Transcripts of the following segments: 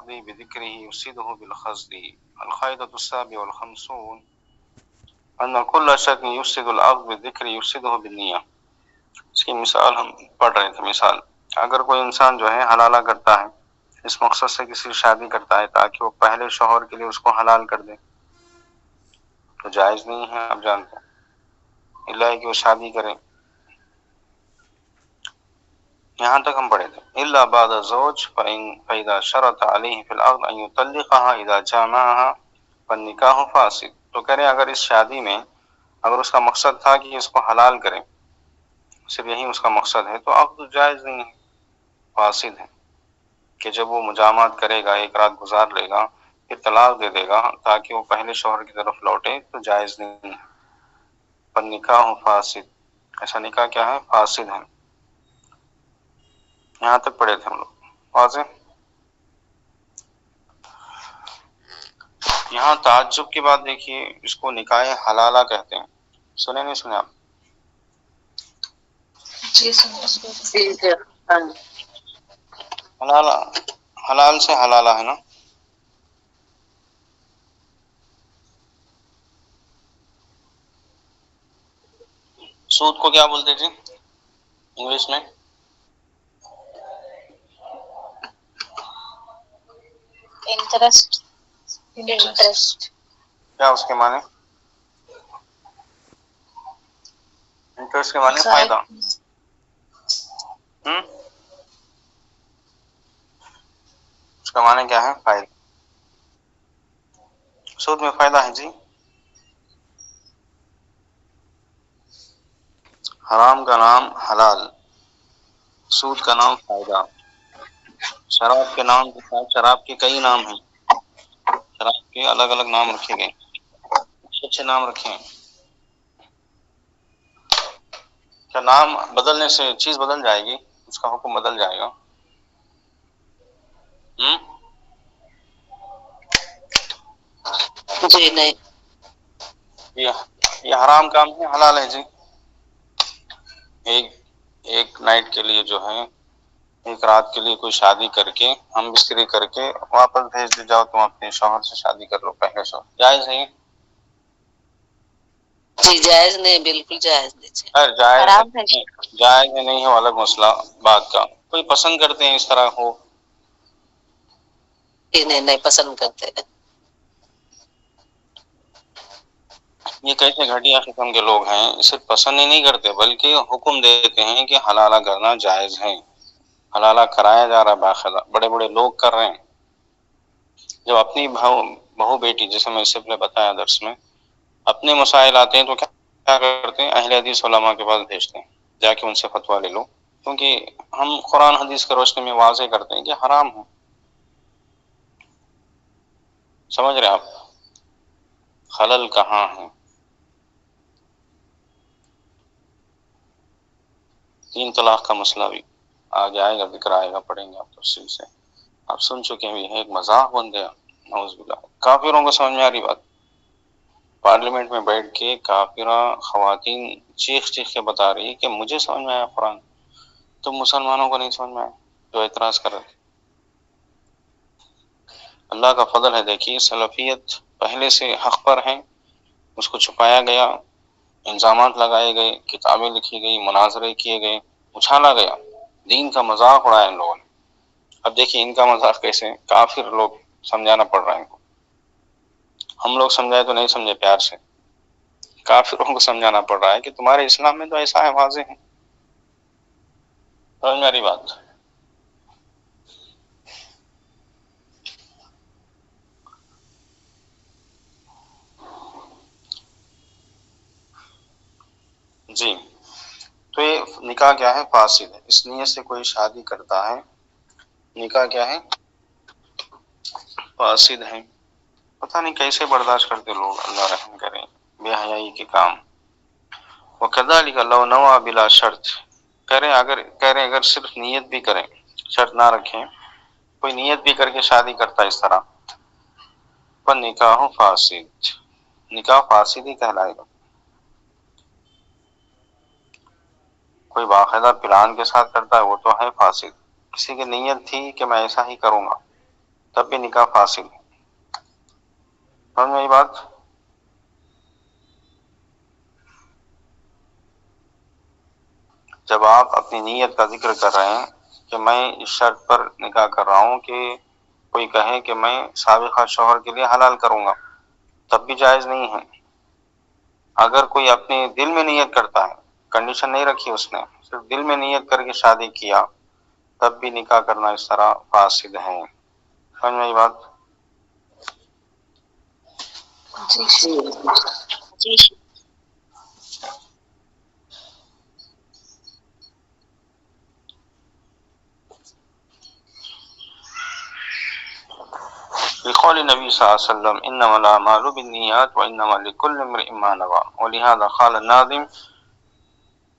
العقد بذكره يفسده بالخصد. القاعدة السابعة والخمسون أن كل شرط يفسد العقد بالذكر يفسده بالنية. اس کی مثال ہم پڑھ رہے تھے. مثال، اگر کوئی انسان جو ہے حلالہ کرتا ہے، اس مقصد سے کسی شادی کرتا ہے تاکہ وہ پہلے شوہر کے لیے اس کو حلال کر دے، تو جائز نہیں ہے. آپ جانتے ہیں، الا کہ وہ شادی کرے. یہاں تک ہم پڑھے تھے. الا بعد زوج فاذا شرط عليه في العقد ان يطلقها اذا جامعها فالنکاح فاسد. تو کہہ رہے ہیں اگر اس شادی میں اگر اس کا مقصد تھا کہ اس کو حلال کرے، صرف یہی اس کا مقصد ہے، تو عقد جائز نہیں ہے، فاسد ہے. کہ جب وہ مجامعت کرے گا، ایک رات گزار لے گا، پھر طلاق دے دے گا تاکہ وہ پہلے شوہر کی طرف لوٹے، تو جائز نہیں ہے. فالنکاح فاسد، ایسا نکاح کیا ہے؟ فاسد ہے. یہاں تک پڑھے تھے ہم لوگ. واضح؟ یہاں تعجب کی بات دیکھیے، اس کو نکاح حلالہ کہتے ہیں. سنے نہیں سنے آپ؟ جی سر. حلالہ، حلال سے حلالہ ہے نا. سود کو کیا بولتے تھے انگلش میں؟ انٹرسٹ. کیا اس کے معنی؟ انٹرسٹ کے معنی فائدہ. اس کا معنی کیا ہے؟ فائدہ. سود میں فائدہ ہے جی. حرام کا نام حلال، سود کا نام فائدہ. شراب کے نام کے ساتھ شراب کے کئی نام ہیں، شراب کے الگ الگ نام رکھے گئے، اچھے نام رکھے ہیں. کیا نام بدلنے سے چیز بدل جائے گی؟ اس کا حکم بدل جائے گا؟ جی نہیں. یہ حرام کام ہے، حلال ہے جی. ایک نائٹ کے لیے جو ہے، ایک رات کے لیے کوئی شادی کر کے، ہم بستری کر کے واپس بھیج دے، جاؤ تم اپنے شوہر سے شادی کر لو، پہلے شوہر. جائز ہے؟ جی جائز نہیں، بالکل جائز نہیں. جائز جائز نہیں ہے، الگ مسئلہ بات کا. کوئی پسند کرتے ہیں اس طرح ہو؟ نہیں پسند کرتے. یہ کیسے گھٹیا قسم کے لوگ ہیں، صرف پسند ہی نہیں کرتے بلکہ حکم دیتے ہیں کہ حلالہ کرنا جائز ہے. حلالہ کرایا جا رہا ہے باقاعدہ، بڑے بڑے لوگ کر رہے ہیں. جب اپنی بہو بیٹی، جیسے میں اس سے پہلے بتایا درس میں، اپنے مسائل آتے ہیں تو کیا کرتے ہیں؟ اہل حدیث علماء کے پاس بھیجتے ہیں، جا کے ان سے فتویٰ لے لو، کیونکہ ہم قرآن حدیث کے روشنی میں واضح کرتے ہیں کہ حرام ہے. سمجھ رہے آپ خلل کہاں ہے؟ 3 طلاق کا مسئلہ بھی آگے آئے گا، ذکر آئے گا، پڑھیں گے آپ تفصیل سے. آپ سن چکے ہیں، یہ ایک مذاق بن گیا. نعوذ باللہ. کافروں کو سمجھ میں آ رہی بات؟ پارلیمنٹ میں بیٹھ کے کافرہ خواتین چیخ چیخ کے بتا رہی کہ مجھے سمجھ میں آیا قرآن، تو مسلمانوں کو نہیں سمجھ میں آیا جو اعتراض کر رہے تھے. اللہ کا فضل ہے. دیکھیے، سلفیت پہلے سے حق پر ہے، اس کو چھپایا گیا، الزامات لگائے گئے، کتابیں لکھی گئی، مناظرے کیے گئے، اچھالا گیا، دین کا مذاق اڑایا ان لوگوں نے. اب دیکھیے ان کا مذاق کیسے کافر لوگ سمجھانا پڑ رہا ہے ان کو. ہم لوگ سمجھائے تو نہیں سمجھے پیار سے، کافروں کو سمجھانا پڑ رہا ہے کہ تمہارے اسلام میں تو ایسا ہے، واضح ہے. سمجھ میری بات؟ جی. تو یہ نکاح کیا ہے؟ فاسد ہے. اس نیت سے کوئی شادی کرتا ہے، نکاح کیا ہے؟ فاسد ہے. پتہ نہیں کیسے برداشت کرتے لوگ، اللہ رحم کریں، بے حیائی کے کام. وَكَذَلِكَ لَوْ نَوَى بِلَا شَرْطٍ. کہہ رہے اگر صرف نیت بھی کریں، شرط نہ رکھیں، کوئی نیت بھی کر کے شادی کرتا ہے اس طرح، فَالنِّكَاحُ فاسد، نکاح فاسد ہی کہلائے گا. کوئی باقاعدہ پلان کے ساتھ کرتا ہے وہ تو ہے فاسد. کسی کی نیت تھی کہ میں ایسا ہی کروں گا، تب بھی نکاح فاسد ہے۔ سمجھ میں یہ بات؟ جب آپ اپنی نیت کا ذکر کر رہے ہیں کہ میں اس شرط پر نکاح کر رہا ہوں کہ کوئی کہے کہ میں سابقہ شوہر کے لیے حلال کروں گا، تب بھی جائز نہیں ہے۔ اگر کوئی اپنے دل میں نیت کرتا ہے، کنڈیشن نہیں رکھی اس نے، صرف دل میں نیت کر کے شادی کیا، تب بھی نکاح کرنا اس طرح فاسد ہے۔ سمجھ میں یہ بات؟ جی لقول نبی صلی اللہ علیہ وسلم انما الاعمال بالنیات وانما لکل امرئ ما نوى ولهذا قال الناظم،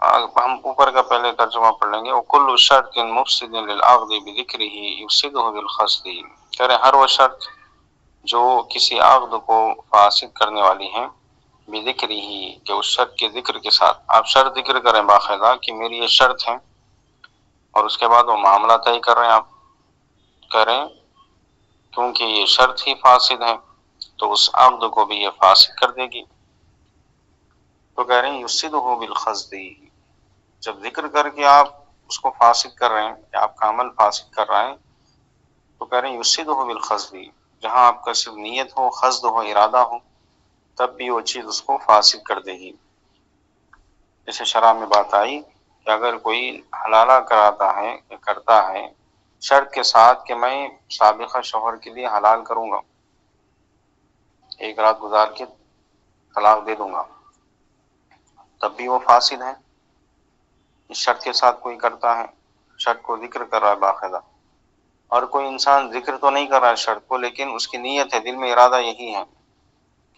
ہم اوپر کا پہلے ترجمہ پڑھ لیں گے، وکل شرط مفسد للعقد بذکرہ یفسدہ بالقصد، کہہ رہے ہر وہ شرط جو کسی عقد کو فاسد کرنے والی ہے، بذکرہ کہ اس شرط کے ذکر کے ساتھ، آپ شرط ذکر کریں باقاعدہ کہ میری یہ شرط ہے، اور اس کے بعد وہ معاملہ طے کر رہے ہیں، آپ کریں کیونکہ یہ شرط ہی فاسد ہے تو اس عقد کو بھی یہ فاسد کر دے گی، تو کہہ رہے ہیں یفسدہ بالقصد، جب ذکر کر کے آپ اس کو فاسد کر رہے ہیں کہ آپ کا عمل فاسد کر رہے ہیں، تو کہہ رہے ہیں یفسدہ بالقصد، جہاں آپ کا صرف نیت ہو، قصد ہو، ارادہ ہو، تب بھی وہ چیز اس کو فاسد کر دے گی۔ جیسے شرح میں بات آئی کہ اگر کوئی حلالہ کراتا ہے یا کرتا ہے شرط کے ساتھ کہ میں سابقہ شوہر کے لیے حلال کروں گا، ایک رات گزار کے طلاق دے دوں گا، تب بھی وہ فاسد ہے۔ اس شرط کے ساتھ کوئی کرتا ہے، شرط کو ذکر کر رہا ہے باقاعدہ، اور کوئی انسان ذکر تو نہیں کر رہا ہے شرط کو، لیکن اس کی نیت ہے، دل میں ارادہ یہی ہے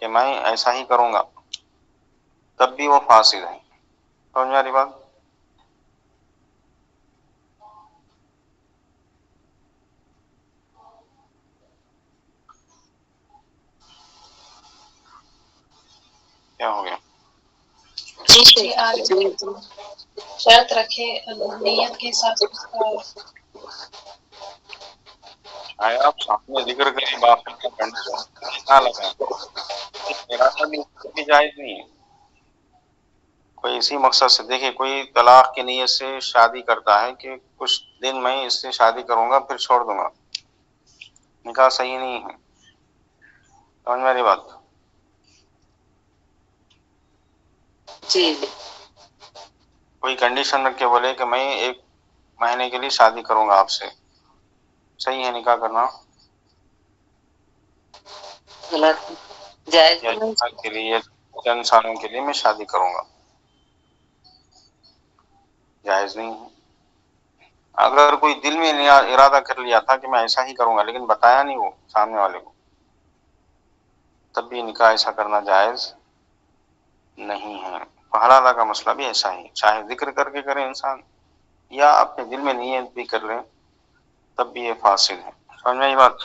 کہ میں ایسا ہی کروں گا، تب بھی وہ فاسد ہے۔ سمجھ میں آ رہی بات؟ کیا ہو گیا؟ شرط رکھے نیت کے ساتھ آئے آپ سامنے ذکر کریں باقاعدہ کنڈیشن نہ لگائیں، ارادہ بھی جائز نہیں ہے۔ کوئی اسی مقصد سے دیکھے، کوئی طلاق کی نیت سے شادی کرتا ہے کہ کچھ دن میں اس سے شادی کروں گا پھر چھوڑ دوں گا، نکاح صحیح نہیں ہے۔ سمجھ میں میری بات؟ جی کوئی کنڈیشن رکھ کے بولے کہ میں 1 مہینے کے لیے شادی کروں گا آپ سے، صحیح ہے نکاح کرنا؟ غلط جائز یا نہیں۔ کے لیے چند سالوں کے لیے میں شادی کروں گا، جائز نہیں ہے۔ اگر کوئی دل میں ارادہ کر لیا تھا کہ میں ایسا ہی کروں گا لیکن بتایا نہیں وہ سامنے والے کو، تب بھی نکاح ایسا کرنا جائز نہیں ہے۔ حلالہ کا مسئلہ بھی ایسا ہی، چاہے ذکر کر کے کرے انسان یا اپنے دل میں نیت بھی کر لے، تب بھی یہ فاسد ہے۔ سمجھ میں یہ بات؟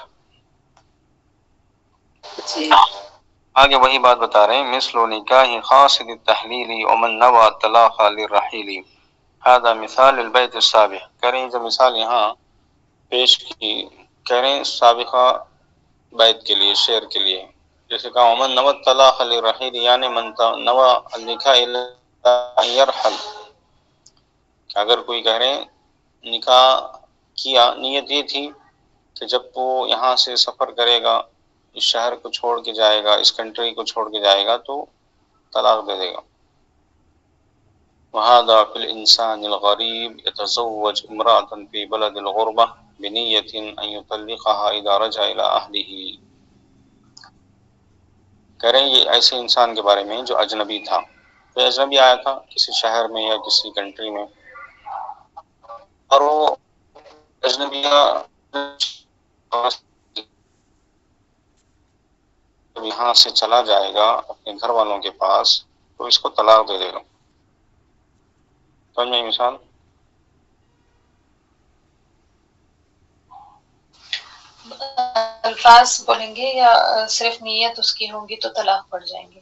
جی آگے وہی بات بتا رہے ہیں، مثل نکاح قاصد التحلیل ومن نوى طلاق للرحیل، هذا مثال البیت السابق، کہہ رہے ہیں جو مثال یہاں پیش کی، کہہ رہے ہیں سابقہ بیت کے لیے، شعر کے لیے، جیسے کہا ومن نوى الطلاق للرحیل، یعنی من نوى النکاح ان يرحل، اگر کوئی کہہ رہے ہیں نکاح کیا، نیت یہ تھی کہ جب وہ یہاں سے سفر کرے گا، اس شہر کو چھوڑ کے جائے گا، اس کنٹری کو چھوڑ کے جائے گا، تو طلاق دے دے گا۔ وهذا في الإنسان الغريب يتزوج امرأة في بلد الغربة بنية أن يطلقها إذا رجع إلى أهله، کہہ رہے ہیں یہ ایسے انسان کے بارے میں جو اجنبی تھا، کوئی اجنبی آیا تھا کسی شہر میں یا کسی کنٹری میں، اور وہ اجنبیہ جب یہاں سے چلا جائے گا اپنے گھر والوں کے پاس تو اس کو طلاق دے دے گا۔ سمجھ میں مثال؟ الفاظ بولیں گے یا صرف نیت اس کی ہوگی تو طلاق پڑ جائیں گے؟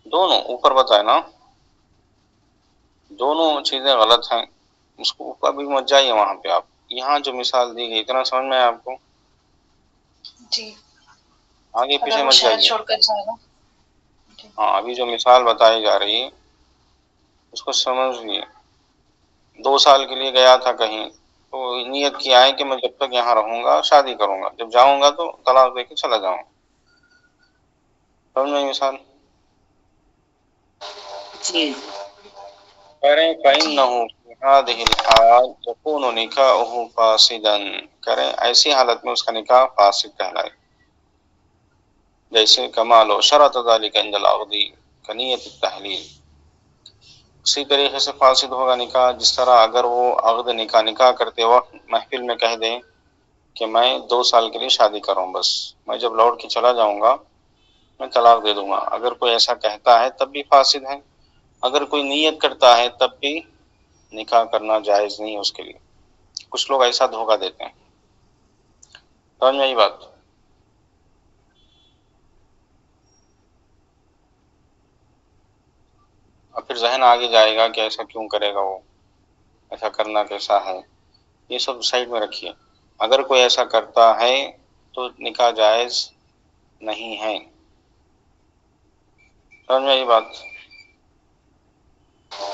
دونوں اوپر بتائے نا، دونوں چیزیں غلط ہیں، اس کو اوپر بھی مت جائیے وہاں پہ آپ، یہاں جو مثال دی گئی اتنا سمجھ میں آپ کو؟ جی آگے پیچھے اگر وہ مت شہر جائیے. چھوڑ کر جائے گا. جی ہاں ابھی جو مثال بتائی جا رہی ہے اس کو سمجھیے. 2 سال کے لیے گیا تھا کہیں، تو نیت کیا ہے کہ میں جب تک یہاں رہوں گا شادی کروں گا، جب جاؤں گا تو طلاق دے کے چلا جاؤں گا. سمجھ میں آئی مثال؟ جی کریں فَإِنَّهُ فِي هَذِهِ الْحَالِ يَكُونُ نِكَاحُهُ فَاسِدًا، کریں ایسی حالت میں اس کا نکاح فاسد کہلائے. جیسے کمال و شرط ذلك عند العقد کنیت التحلیل، اسی طریقے سے فاسد ہوگا نکاح جس طرح اگر وہ عقد نکاح کرتے وقت محفل میں کہہ دیں کہ میں 2 سال کے لیے شادی کروں، بس میں جب لوٹ کے چلا جاؤں گا میں طلاق دے دوں گا. اگر کوئی ایسا کہتا ہے تب بھی فاسد ہے، اگر کوئی نیت کرتا ہے تب بھی نکاح کرنا جائز نہیں ہے اس کے لیے. کچھ لوگ ایسا دھوکہ دیتے ہیں. سمجھ میں آئی بات؟ اور پھر ذہن آگے جائے گا کہ ایسا کیوں کرے گا، وہ ایسا کرنا کیسا ہے. یہ سب سائڈ میں رکھیے. اگر کوئی ایسا کرتا ہے تو نکاح جائز نہیں ہے. سمجھ میں آئی بات؟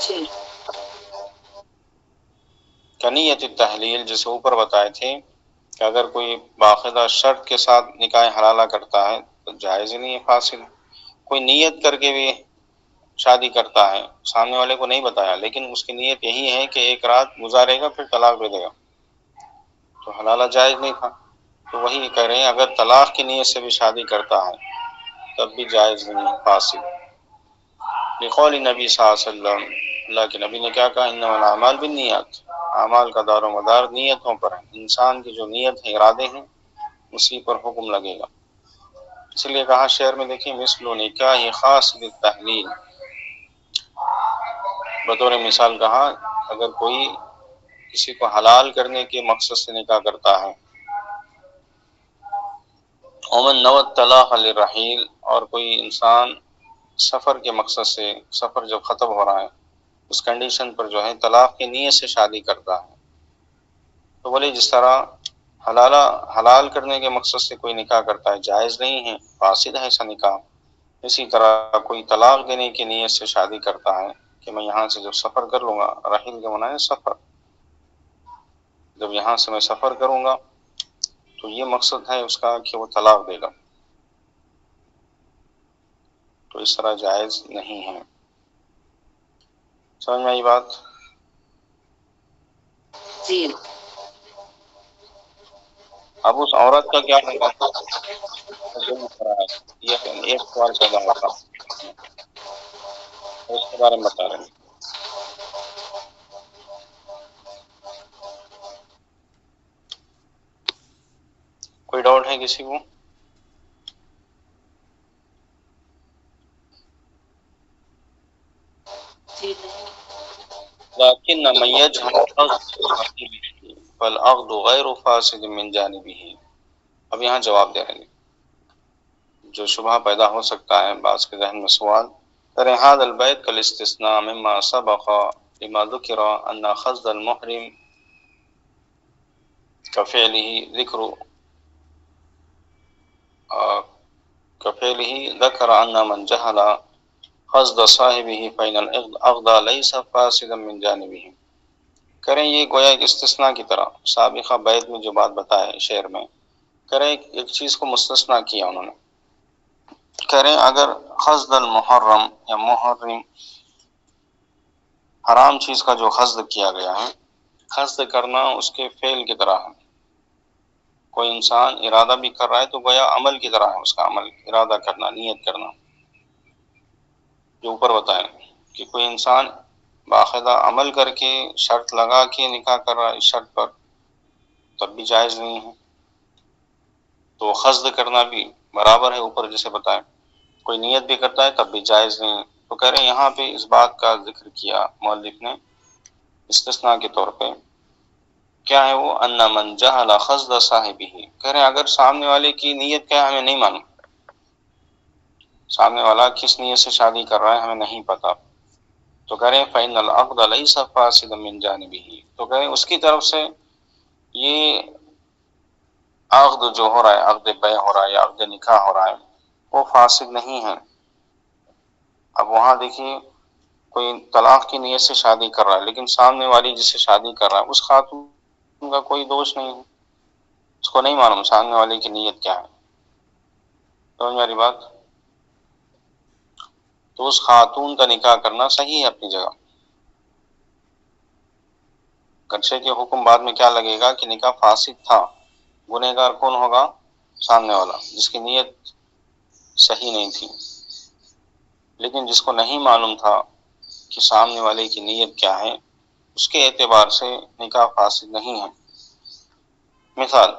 جی کنیت التحلیل جیسے اوپر بتائے تھے کہ اگر کوئی باقاعدہ شرط کے ساتھ نکاح حلالہ کرتا ہے تو جائز ہی نہیں ہے، فاسد. کوئی نیت کر کے بھی شادی کرتا ہے، سامنے والے کو نہیں بتایا لیکن اس کی نیت یہی ہے کہ ایک رات گزارے گا پھر طلاق دے دے گا، تو حلالہ جائز نہیں تھا. تو وہی کہہ رہے ہیں اگر طلاق کی نیت سے بھی شادی کرتا ہے تب بھی جائز نہیں ہے، فاسد. بقول نبی صلی اللہ علیہ وسلم، اللہ کے نبی نے کیا کہا، انما الاعمال بالنیات، اعمال کا دار و مدار نیتوں پر ہے. انسان کی جو نیت ہے، ارادے ہیں، اسی پر حکم لگے گا. اس لیے کہا شعر میں دیکھیں مثل نکاح خاص بالتحلیل، بطور مثال کہا اگر کوئی کسی کو حلال کرنے کے مقصد سے نکاح کرتا ہے، ومن نوى الطلاق للرحیل، اور کوئی انسان سفر کے مقصد سے، سفر جب ختم ہو رہا ہے اس کنڈیشن پر جو ہے طلاق کی نیت سے شادی کرتا ہے، تو بولے جس طرح حلال کرنے کے مقصد سے کوئی نکاح کرتا ہے جائز نہیں ہے، فاسد ہے ایسا نکاح. اسی طرح کوئی طلاق دینے کی نیت سے شادی کرتا ہے کہ میں یہاں سے جب سفر کر لوں گا، رحیل کا معنی ہے سفر، جب یہاں سے میں سفر کروں گا تو یہ مقصد ہے اس کا کہ وہ طلاق دے گا، تو اس طرح جائز نہیں ہے. سمجھ میں آئی بات؟ جی اب اس عورت کا کیا ہوگا ظلم ہو رہا ہے، یہ ایک سوال پیدا ہوگا، اس کے بارے میں بتا رہے ہیں. کوئی ڈاؤٹ ہے کسی کو؟ جی لكن من يجهل العقد فالعقد غير فاسد من جانبه. اب یہاں جواب دے رہے ہیں جو شبہ پیدا ہو سکتا ہے بعض کے ذہن میں سوال کریں. هذا البيت كالاستثناء مما سبق لما ذكر ان خصد المحرم كفعله ذكر ان من جهل قصد صاحبه فإن العقد ليس فاسدا من جانبه. کریں یہ گویا ایک استثناء کی طرح سابقہ بیت میں جو بات بتائے شعر میں، کریں ایک چیز کو مستثنیٰ کیا انہوں نے. کریں اگر قصد المحرم یا محرم حرام چیز کا جو قصد کیا گیا ہے، قصد کرنا اس کے فعل کی طرح ہے. کوئی انسان ارادہ بھی کر رہا ہے تو گویا عمل کی طرح ہے، اس کا عمل ارادہ کرنا، نیت کرنا. جو اوپر بتائیں کہ کوئی انسان باقاعدہ عمل کر کے شرط لگا کے نکاح کر رہا ہے اس شرط پر تب بھی جائز نہیں ہے. تو قصد کرنا بھی برابر ہے، اوپر جیسے بتائیں کوئی نیت بھی کرتا ہے تب بھی جائز نہیں ہے. تو کہہ رہے ہیں یہاں پہ اس بات کا ذکر کیا مؤلف نے استثناء کے طور پہ، کیا ہے وہ، ان من جہل قصد صاحبہ. کہہ رہے ہیں اگر سامنے والے کی نیت کیا ہے ہمیں نہیں معلوم، سامنے والا کس نیت سے شادی کر رہا ہے ہمیں نہیں پتا، تو کہہ رہے ہیں فإن العقد ليس فاسدا من جانبه. تو کہہ رہے ہیں اس کی طرف سے یہ عقد جو ہو رہا ہے، عقد بیع ہو رہا ہے یا عقد نکاح ہو رہا ہے، وہ فاسد نہیں ہے۔ اب وہاں دیکھیے کوئی طلاق کی نیت سے شادی کر رہا ہے، لیکن سامنے والی جس سے شادی کر رہا ہے اس خاتون کا کوئی دوش نہیں ہے، اس کو نہیں معلوم سامنے والے کی نیت کیا ہے۔ سمجھ میری بات؟ تو اس خاتون کا نکاح کرنا صحیح ہے اپنی جگہ، گرچہ کے حکم بعد میں کیا لگے گا کہ نکاح فاسد تھا۔ گنہگار کون ہوگا؟ سامنے والا، جس کی نیت صحیح نہیں تھی۔ لیکن جس کو نہیں معلوم تھا کہ سامنے والے کی نیت کیا ہے، اس کے اعتبار سے نکاح فاسد نہیں ہے۔ مثال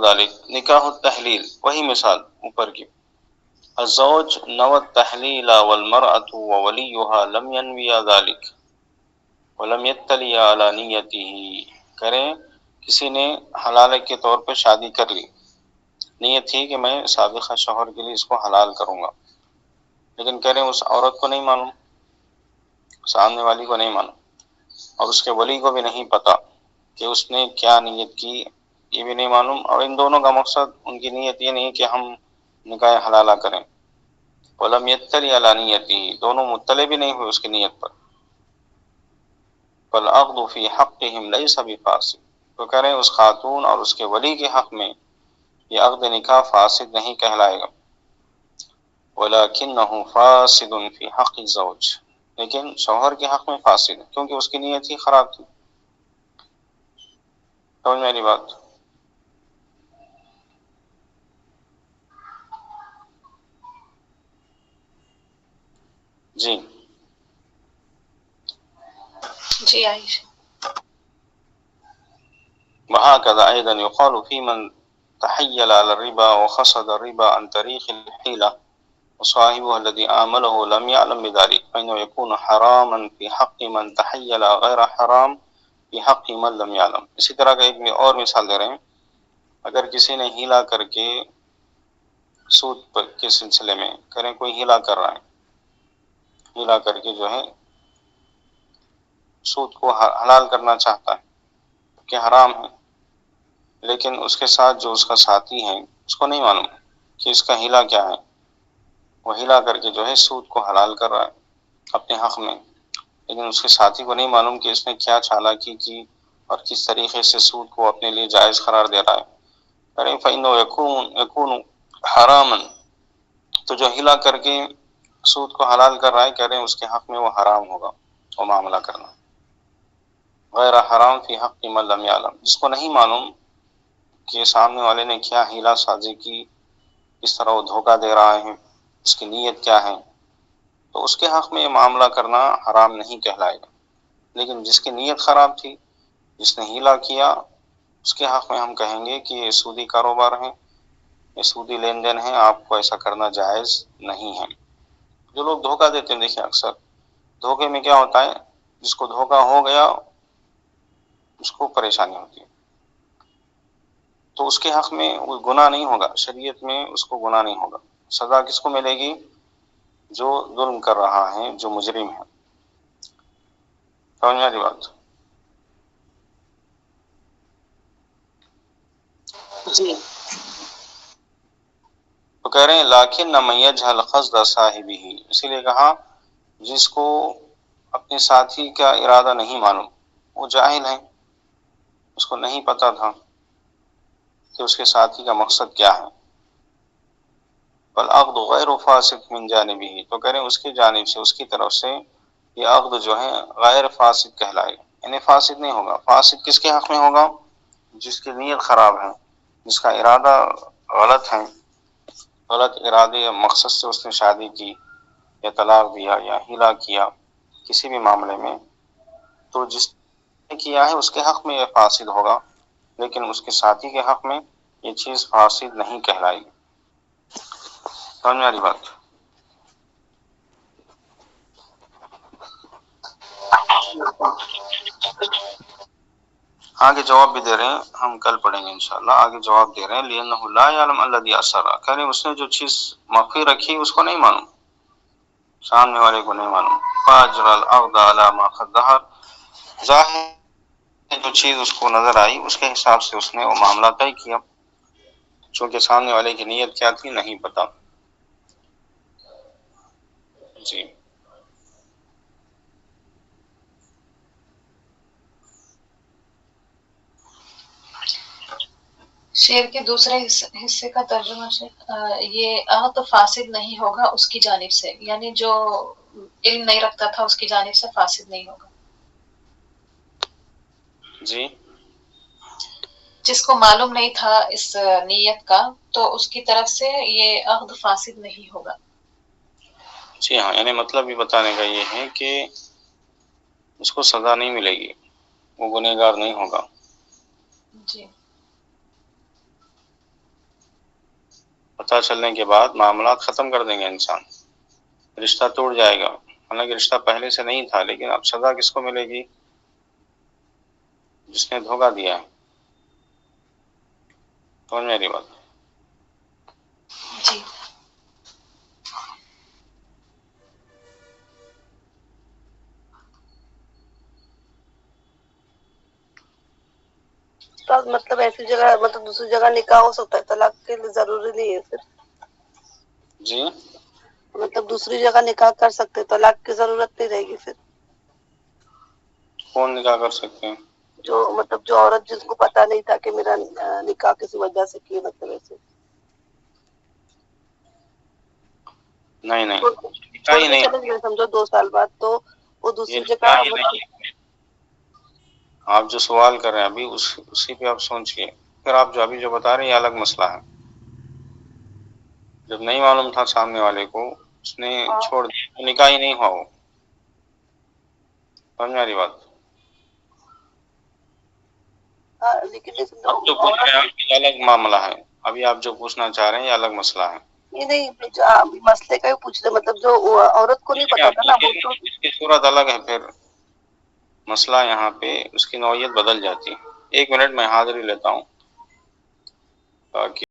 ذالک نکاح التحلیل، وہی مثال اوپر کی، الزوج نوى التحلیل والمرأة وولیها لم ينویا ذلك ولم يطلع على نیته، کریں کسی نے حلالہ کے طور پہ شادی کر لی، نیت تھی کہ میں سابقہ شوہر کے لیے اس کو حلال کروں گا، لیکن کہہ رہے ہیں اس عورت کو نہیں معلوم، سامنے والی کو نہیں معلوم، اور اس کے ولی کو بھی نہیں پتا کہ اس نے کیا نیت کی، یہ بھی نہیں معلوم، اور ان دونوں کا مقصد، ان کی نیت یہ نہیں کہ ہم نکاح حلالہ کریں، ولم يطلع على نیته، دونوں مطلع بھی نہیں ہوئے اس کی نیت پر، فالعقد فی حقهم لیس بفاسد، تو کہہ رہے ہیں اس خاتون اور اس کے ولی کے حق میں یہ عقد نکاح فاسد نہیں کہلائے گا، ولکنہ فاسد فی حق الزوج، لیکن شوہر کے حق میں فاسد ہے کیونکہ اس کی نیت ہی خراب تھی۔ سمجھ میری بات؟ جی جی عائشہ۔ وهكذا أيضا يقال في من تحيل على الربا وخصد الربا عن طريق الحيلة وصاحبه الذي عامله لم يعلم بذلك فإنه يكون حراما في حق من تحيل غير حرام في حق من لم يعلم۔ اسی طرح کا ایک اور مثال دے رہے ہیں، اگر کسی نے ہیلا کر کے سود کے سلسلے میں، کریں کوئی ہیلا کر رہا ہے، ہیلا کر کے جو ہے سود کو حلال کرنا چاہتا ہے کہ حرام ہے، لیکن اس کے ساتھ جو اس کا ساتھی ہے اس کو نہیں معلوم کہ اس کا ہیلا کیا ہے، وہ ہیلا کر کے جو ہے سود کو حلال کر رہا ہے اپنے حق میں، لیکن اس کے ساتھی کو نہیں معلوم کہ اس نے کیا چالاکی کی اور کس طریقے سے سود کو اپنے لیے جائز قرار دے رہا ہے۔ فإنه يكون حراما، تو جو ہیلا کر کے سود کو حلال کر رہا ہے، کہہ رہے ہیں اس کے حق میں وہ حرام ہوگا وہ معاملہ کرنا، غیر حرام فی حق من لم يعلم، جس کو نہیں معلوم کہ سامنے والے نے کیا ہیلا سازی کی، اس طرح وہ دھوکہ دے رہا ہے، اس کی نیت کیا ہے، تو اس کے حق میں یہ معاملہ کرنا حرام نہیں کہلائے گا۔ لیکن جس کی نیت خراب تھی، جس نے ہیلا کیا، اس کے حق میں ہم کہیں گے کہ یہ سودی کاروبار ہے، یہ سودی لین دین ہے، آپ کو ایسا کرنا جائز نہیں ہے۔ جو لوگ دھوکہ دیتے ہیں، دیکھیں اکثر دھوکے میں کیا ہوتا ہے، جس کو دھوکہ ہو گیا اس کو پریشانی ہوتی ہے، تو اس کے حق میں وہ گناہ نہیں ہوگا، شریعت میں اس کو گناہ نہیں ہوگا، سزا کس کو ملے گی؟ جو ظلم کر رہا ہے، جو مجرم ہے۔ سمجھ میری بات؟ جی تو کہہ رہے ہیں لیکن نہ من یجہل قصد صاحبہ، اسی لیے کہا جس کو اپنے ساتھی کا ارادہ نہیں معلوم، وہ جاہل ہے، اس کو نہیں پتا تھا کہ اس کے ساتھی کا مقصد کیا ہے، والعقد غیر فاسد من جانبہ، تو کہہ رہے ہیں اس کی جانب سے، اس کی طرف سے یہ عقد جو ہے غیر فاسد کہلائے گا، یعنی فاسد نہیں ہوگا۔ فاسد کس کے حق میں ہوگا؟ جس کی نیت خراب ہے، جس کا ارادہ غلط ہے، غلط ارادے یا مقصد سے اس نے شادی کی یا طلاق دیا یا ہیلا کیا کسی بھی معاملے میں، تو جس نے کیا ہے اس کے حق میں یہ فاسد ہوگا، لیکن اس کے ساتھی کے حق میں یہ چیز فاسد نہیں کہلائے گی۔ سمجھ میں آ رہی بات؟ آگے جواب بھی دے رہے ہیں، ہم کل پڑھیں گے انشاءاللہ، آگے جواب دے رہے ہیں لِأَنَّهُ لَا يَعْلَمُ الَّذِي أَسَرَّ، کہہ رہے ہیں اس نے جو چیز مخفی رکھی اس کو نہیں معلوم، سامنے والے کو نہیں معلوم، فَأَجْرَى الْعَقْدَ عَلَى مَا قَدْ ظَهَرَ، ظاہر جو چیز اس کو نظر آئی اس کے حساب سے اس نے وہ معاملہ طے کیا، چونکہ سامنے والے کی نیت کیا تھی نہیں پتا. جی شعر کے دوسرے حصے کا ترجمہ شیخ، یہ عہد فاسد نہیں ہوگا اس کی جانب سے، یعنی جو علم نہیں رکھتا تھا اس کی جانب سے فاسد نہیں ہوگا. جی جس کو معلوم نہیں تھا اس نیت کا تو اس کی طرف سے یہ عہد فاسد نہیں ہوگا. جی ہاں، یعنی مطلب یہ بتانے کا یہ ہے کہ اس کو سزا نہیں ملے گی، وہ گنہگار نہیں ہوگا. جی پتہ چلنے کے بعد معاملات ختم کر دیں گے انسان، رشتہ ٹوٹ جائے گا، حالانکہ رشتہ پہلے سے نہیں تھا، لیکن اب سزا کس کو ملے گی؟ جس نے دھوکہ دیا ہے. سمجھ میری بات؟ جی مطلب ایسی جگہ مطلب دوسری جگہ نکاح ہو سکتا ہے، طلاق کے لیے ضروری نہیں ہے پھر. جی مطلب دوسری جگہ نکاح کر سکتے، طلاق کی ضرورت نہیں رہے گی پھر. کون نکاح کر سکتے ہیں؟ جو مطلب جو عورت جس کو پتا نہیں تھا کہ میرا نکاح کسی وجہ سے کیے، مطلب ایسے نہیں نہیں، نکاح چھوڑ ہی کے نہیں، چلے گئے سمجھو 2 سال بعد، تو وہ یہ دوسری جگہ نکاح ہی نہیں. آپ جو سوال کر رہے ہیں ابھی اسی پہ آپ سوچئے، پھر آپ جو ابھی جو بتا رہے ہیں یہ الگ مسئلہ ہے. جب نہیں معلوم تھا سامنے والے کو، اس نے چھوڑ دیا تو نکاح ہی نہیں ہوا وہ. سمجھ میں آ رہی بات؟ لیکن اب جو پوچھ رہے ہیں آپ یہ الگ معاملہ ہے، ابھی آپ جو پوچھنا چاہ رہے ہیں یہ الگ مسئلہ ہے. یہ نہیں مسئلے کا ہی پوچھ رہے، مطلب جو عورت کو نہیں پتا تھا نا وہ تو. اس کی صورت الگ ہے، پھر مسئلہ یہاں پہ اس کی نوعیت بدل جاتی ہے. 1 منٹ میں حاضری لیتا ہوں تاکہ